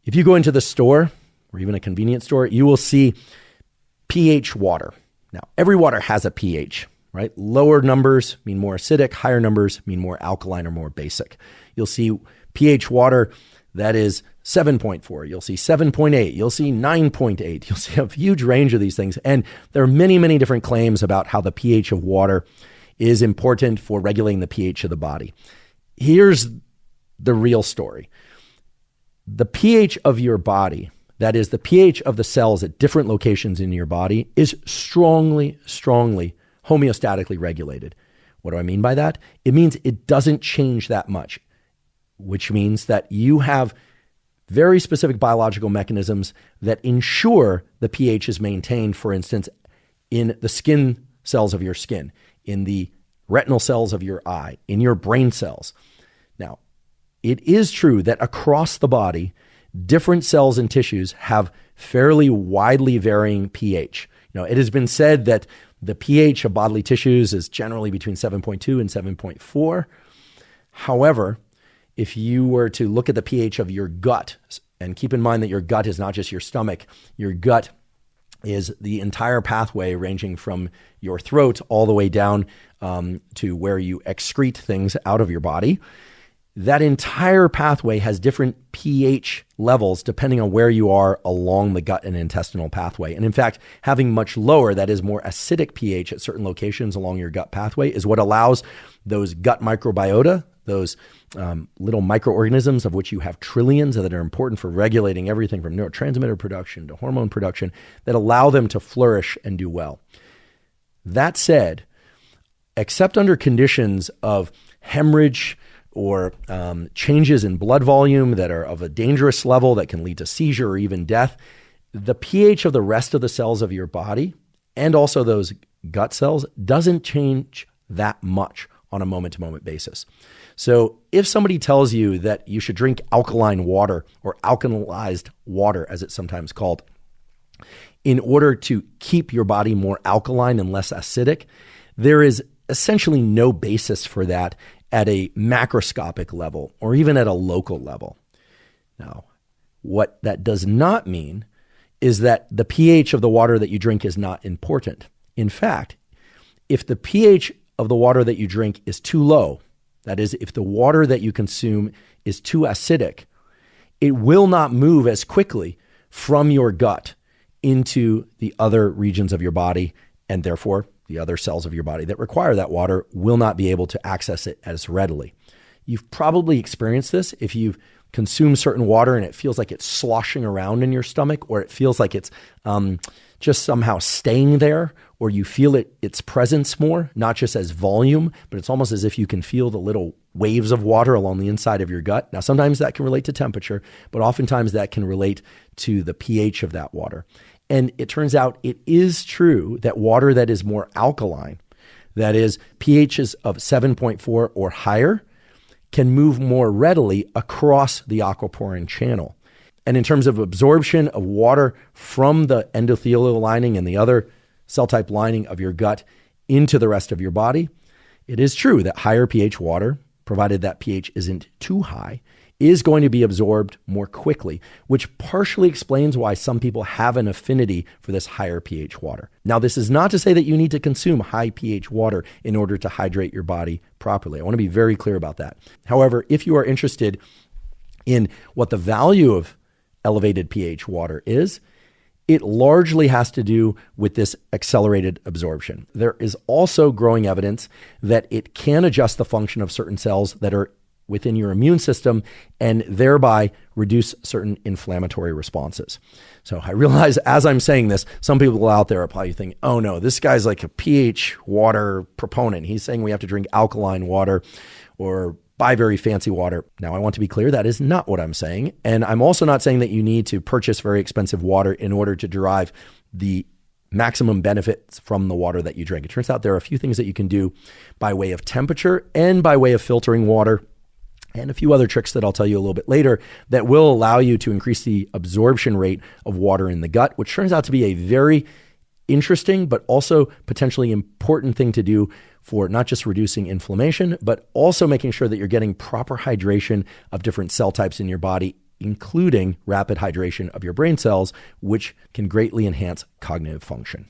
If you go into the store or even a convenience store, you will see pH water. Now, every water has a pH, right? Lower numbers mean more acidic, higher numbers mean more alkaline or more basic. You'll see pH water that is 7.4. You'll see 7.8. You'll see 9.8. You'll see a huge range of these things. And there are many, many different claims about how the pH of water is important for regulating the pH of the body. Here's the real story. The pH of your body, that is the pH of the cells at different locations in your body, is strongly, strongly homeostatically regulated. What do I mean by that? It means it doesn't change that much, which means that you have very specific biological mechanisms that ensure the pH is maintained, for instance, in the skin cells of your skin, in the retinal cells of your eye, in your brain cells. Now, it is true that across the body, different cells and tissues have fairly widely varying pH. It has been said that the pH of bodily tissues is generally between 7.2 and 7.4. However, if you were to look at the pH of your gut, and keep in mind that your gut is not just your stomach, your gut is the entire pathway ranging from your throat all the way down to where you excrete things out of your body. That entire pathway has different pH levels depending on where you are along the gut and intestinal pathway. And in fact, having much lower, that is more acidic pH at certain locations along your gut pathway is what allows those gut microbiota, those little microorganisms of which you have trillions that are important for regulating everything from neurotransmitter production to hormone production, that allow them to flourish and do well. That said, except under conditions of hemorrhage or changes in blood volume that are of a dangerous level that can lead to seizure or even death, the pH of the rest of the cells of your body and also those gut cells doesn't change that much on a moment-to-moment basis. So if somebody tells you that you should drink alkaline water or alkalized water, as it's sometimes called, in order to keep your body more alkaline and less acidic, there is essentially no basis for that at a macroscopic level or even at a local level. Now, what that does not mean is that the pH of the water that you drink is not important. In fact, if the pH of the water that you drink is too low, that is, if the water that you consume is too acidic, it will not move as quickly from your gut into the other regions of your body, and therefore the other cells of your body that require that water will not be able to access it as readily. You've probably experienced this if you've consumed certain water and it feels like it's sloshing around in your stomach, or it feels like it's just somehow staying there, or you feel its presence more, not just as volume, but it's almost as if you can feel the little waves of water along the inside of your gut. Now, sometimes that can relate to temperature, but oftentimes that can relate to the pH of that water. And it turns out it is true that water that is more alkaline, that is pHs of 7.4 or higher, can move more readily across the aquaporin channel. And in terms of absorption of water from the endothelial lining and the other cell type lining of your gut into the rest of your body, it is true that higher pH water, provided that pH isn't too high, is going to be absorbed more quickly, which partially explains why some people have an affinity for this higher pH water. Now, this is not to say that you need to consume high pH water in order to hydrate your body properly. I want to be very clear about that. However, if you are interested in what the value of elevated pH water is, it largely has to do with this accelerated absorption. There is also growing evidence that it can adjust the function of certain cells that are within your immune system and thereby reduce certain inflammatory responses. So I realize as I'm saying this, some people out there are probably thinking, oh no, this guy's like a pH water proponent. He's saying we have to drink alkaline water or buy very fancy water. Now, I want to be clear, that is not what I'm saying. And I'm also not saying that you need to purchase very expensive water in order to derive the maximum benefits from the water that you drink. It turns out there are a few things that you can do by way of temperature and by way of filtering water, and a few other tricks that I'll tell you a little bit later that will allow you to increase the absorption rate of water in the gut, which turns out to be a very interesting but also potentially important thing to do for not just reducing inflammation, but also making sure that you're getting proper hydration of different cell types in your body including rapid hydration of your brain cells, which can greatly enhance cognitive function.